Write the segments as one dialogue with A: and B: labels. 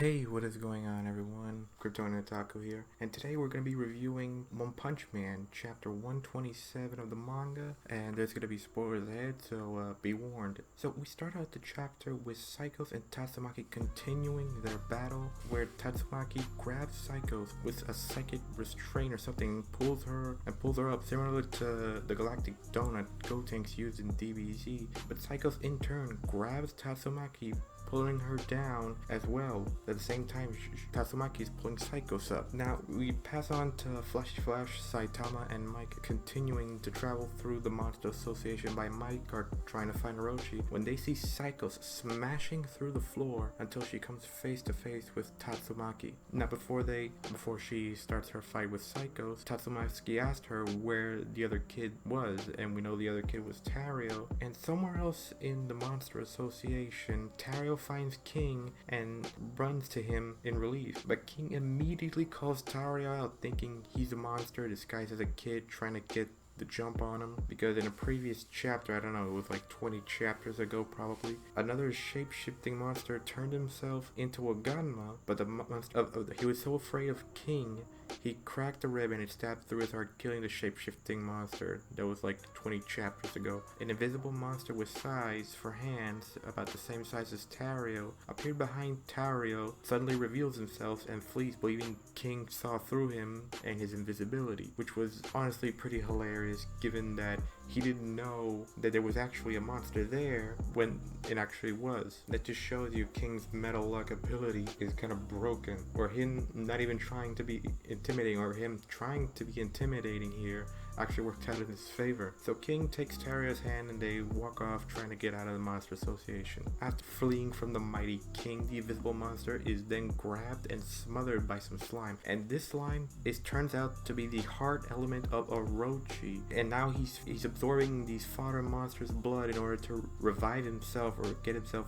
A: Hey, what is going on everyone? Kryptonian Taco here, and today we're going to be reviewing One Punch Man, chapter 127 of the manga, and there's going to be spoilers ahead, so be warned. So we start out the chapter with Psychos and Tatsumaki continuing their battle, where Tatsumaki grabs Psychos with a psychic restraint or something, pulls her up, similar to the galactic donut Gotenks used in DBZ, but Psychos in turn grabs Tatsumaki, pulling her down as well. At the same time, Tatsumaki is pulling Psychos up. Now, we pass on to Flashy Flash, Saitama, and Mike continuing to travel through the Monster Association by Mike are trying to find Orochi when they see Psychos smashing through the floor until she comes face to face with Tatsumaki. Now, before she starts her fight with Psychos, Tatsumaki asked her where the other kid was, and we know the other kid was Tario. And somewhere else in the Monster Association, Tario finds King and runs to him in relief, but King immediately calls Tario out, thinking he's a monster disguised as a kid trying to get the jump on him, because in a previous chapter, I don't know, it was like 20 chapters ago probably, another shape-shifting monster turned himself into a Ganma, but the monster he was so afraid of King, he cracked the rib and it stabbed through his heart, killing the shape-shifting monster. That was like 20 chapters ago. An invisible monster with size for hands, about the same size as Tario, appeared behind Tario, suddenly reveals himself and flees, believing King saw through him and his invisibility, which was honestly pretty hilarious given that he didn't know that there was actually a monster there when it actually was. That just shows you King's metal luck ability is kind of broken, or him not even trying to be intimidating, or him trying to be intimidating here actually worked out in his favor. So King takes Tario's hand and they walk off, trying to get out of the Monster Association. After fleeing from the mighty King, the invisible monster is then grabbed and smothered by some slime, and this slime turns out to be the heart element of Orochi, and now he's absorbing these fodder monsters' blood in order to revive himself or get himself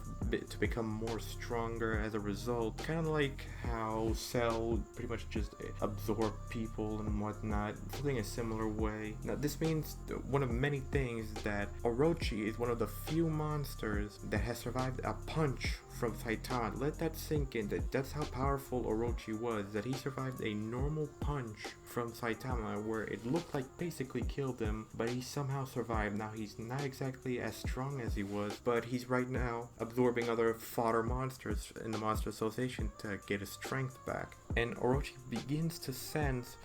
A: to become more stronger as a result, kind of like how Cell pretty much just absorb people and whatnot, something a similar way. Now this means one of many things, that Orochi is one of the few monsters that has survived a punch from Saitama. Let that sink in, that's how powerful Orochi was, that he survived a normal punch from Saitama where it looked like basically killed him, but he somehow survived. Now he's not exactly as strong as he was, but he's right now absorbing other fodder monsters in the Monster Association to get his strength back. And Orochi begins to sense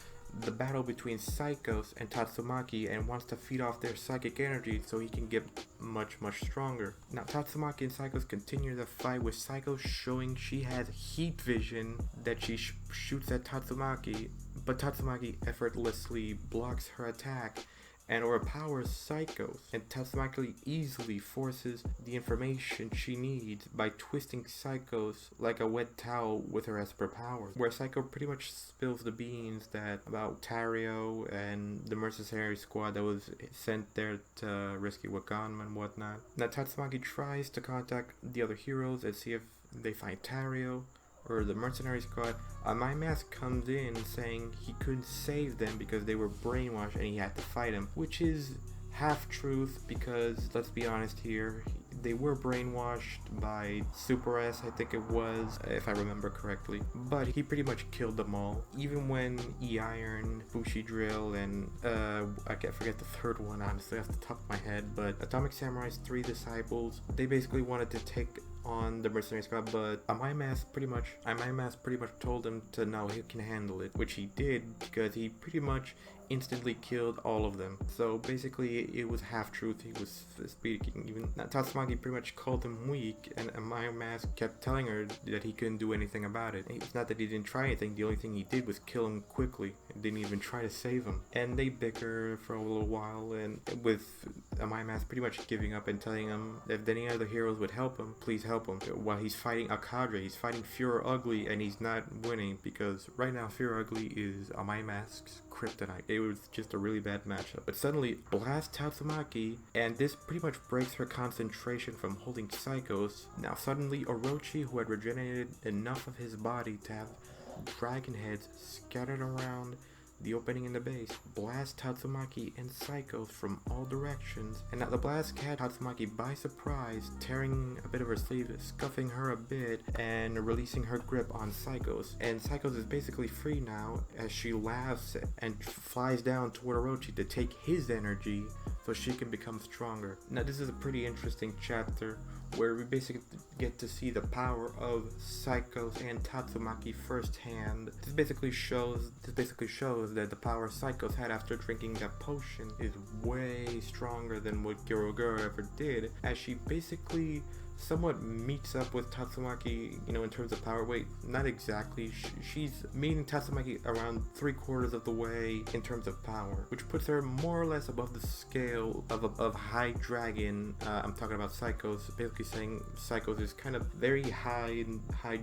A: the battle between Psychos and Tatsumaki and wants to feed off their psychic energy so he can get much stronger. Now Tatsumaki and Psychos continue the fight, with Psychos showing she has heat vision that she shoots at Tatsumaki, but Tatsumaki effortlessly blocks her attack and overpowers Psychos, and Tatsumaki easily forces the information she needs by twisting Psychos like a wet towel with her esper powers, where Psycho pretty much spills the beans about Tario and the mercenary squad that was sent there to rescue Wakanda and whatnot. Now Tatsumaki tries to contact the other heroes and see if they find Tario or the mercenary squad. My Mask comes in saying he couldn't save them because they were brainwashed and he had to fight him, which is half truth, because let's be honest here, they were brainwashed by Super S, I think it was, if I remember correctly, but he pretty much killed them all. Even when E-Iron, Bushi Drill, and I can't forget the third one honestly off the top of my head, but Atomic Samurai's 3 disciples, they basically wanted to take on the mercenary squad, but My Mask pretty much told him to know he can handle it, which he did, because he pretty much instantly killed all of them. So basically it was half truth he was speaking. Even Tatsumaki pretty much called him weak, and My Mask kept telling her that he couldn't do anything about it. It's not that he didn't try anything, the only thing he did was kill him quickly and didn't even try to save him. And they bicker for a little while, and with My Mask pretty much giving up and telling him if any other heroes would help him, please help him. While he's fighting a cadre, he's fighting Führer Ugly, and he's not winning, because right now Führer Ugly is My Mask's kryptonite. It was just a really bad matchup. But suddenly blasts Tatsumaki, and this pretty much breaks her concentration from holding Psychos. Now suddenly Orochi, who had regenerated enough of his body to have dragon heads scattered around the opening in the base, blasts Tatsumaki and Psychos from all directions, and now the blast catch Tatsumaki by surprise, tearing a bit of her sleeve, scuffing her a bit, and releasing her grip on Psychos. And Psychos is basically free now as she laughs and flies down toward Orochi to take his energy so she can become stronger. Now this is a pretty interesting chapter where we basically get to see the power of Psychos and Tatsumaki firsthand. This basically shows that the power Psychos had after drinking that potion is way stronger than what Giroguro ever did, as she basically somewhat meets up with Tatsumaki, you know, in terms of power. Wait, not exactly. She's meeting Tatsumaki around 3/4 of the way in terms of power, which puts her more or less above the scale of high dragon. I'm talking about Psychos, basically saying Psychos is kind of very high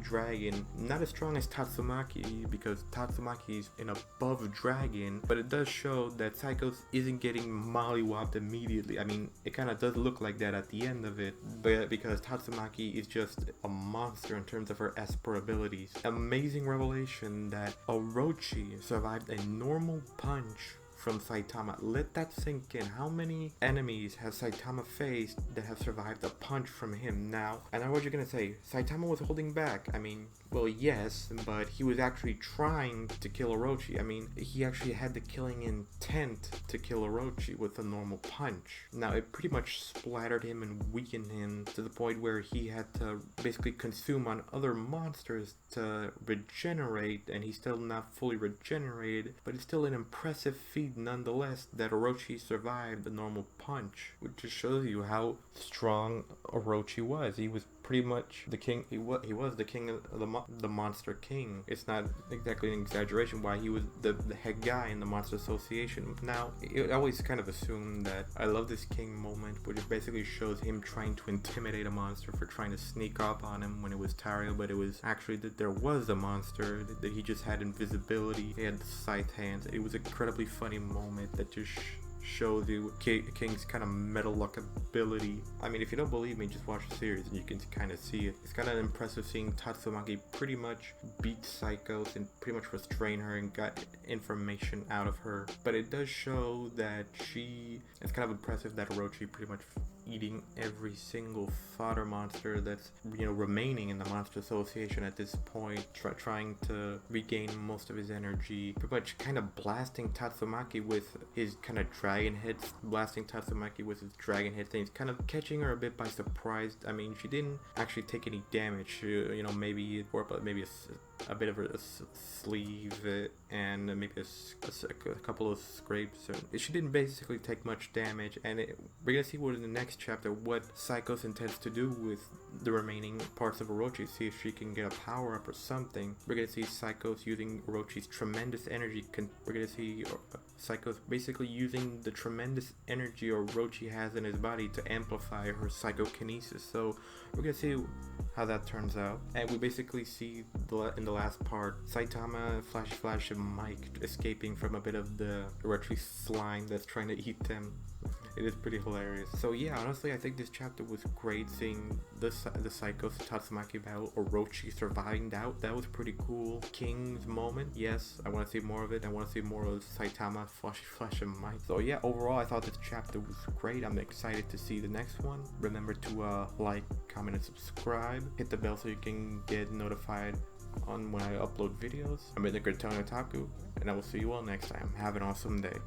A: dragon, not as strong as Tatsumaki because Tatsumaki is an above dragon, but it does show that Psychos isn't getting mollywopped immediately. I mean, it kind of does look like that at the end of it, but because Tatsumaki is just a monster in terms of her Esper abilities. Amazing revelation that Orochi survived a normal punch from Saitama. Let that sink in. How many enemies has Saitama faced that have survived a punch from him? Now, I know what you're gonna say. Saitama was holding back. I mean, well, yes, but he was actually trying to kill Orochi. I mean, he actually had the killing intent to kill Orochi with a normal punch. Now, it pretty much splattered him and weakened him to the point where he had to basically consume on other monsters to regenerate, and he's still not fully regenerated, but it's still an impressive feat nonetheless that Orochi survived the normal punch, which just shows you how strong Orochi was. He was pretty much the king. He was the king of the monster king. It's not exactly an exaggeration why he was the head guy in the monster association. Now, it always kind of assumed that I love this king moment, which basically shows him trying to intimidate a monster for trying to sneak up on him when it was Tario, but it was actually that there was a monster, that he just had invisibility, he had the scythe hands. It was an incredibly funny moment that just shows you King's kind of metal luck ability. I mean, if you don't believe me, just watch the series and you can kind of see it. It's kind of impressive seeing Tatsumaki pretty much beat Psychos and pretty much restrain her and got information out of her. But it does show that it's kind of impressive that Orochi pretty much eating every single fodder monster that's, you know, remaining in the monster association at this point, trying to regain most of his energy, pretty much kind of blasting Tatsumaki with his kind of dragon hits, and he's kind of catching her a bit by surprise. I mean, she didn't actually take any damage, you know, maybe a bit of a sleeve and maybe a couple of scrapes. She didn't basically take much damage, and we're gonna see what in the next chapter what Psychos intends to do with the remaining parts of Orochi, see if she can get a power up or something. We're gonna see Psychos using Orochi's tremendous energy. We're gonna see Psychos basically using the tremendous energy Orochi has in his body to amplify her psychokinesis. So we're gonna see how that turns out, and we basically see in the last part Saitama, Flash, and Mike escaping from a bit of the Orochi slime that's trying to eat them. It is pretty hilarious. So yeah, honestly, I think this chapter was great. Seeing the Psychos Tatsumaki battle, Orochi surviving that was pretty cool. King's moment, yes, I want to see more of it. I want to see more of Saitama, Flash, and Mike. So yeah, overall, I thought this chapter was great. I'm excited to see the next one. Remember to like, comment, and subscribe. Hit the bell so you can get notified on when I upload videos. I'm Interrogating Psychos, and I will see you all next time. Have an awesome day.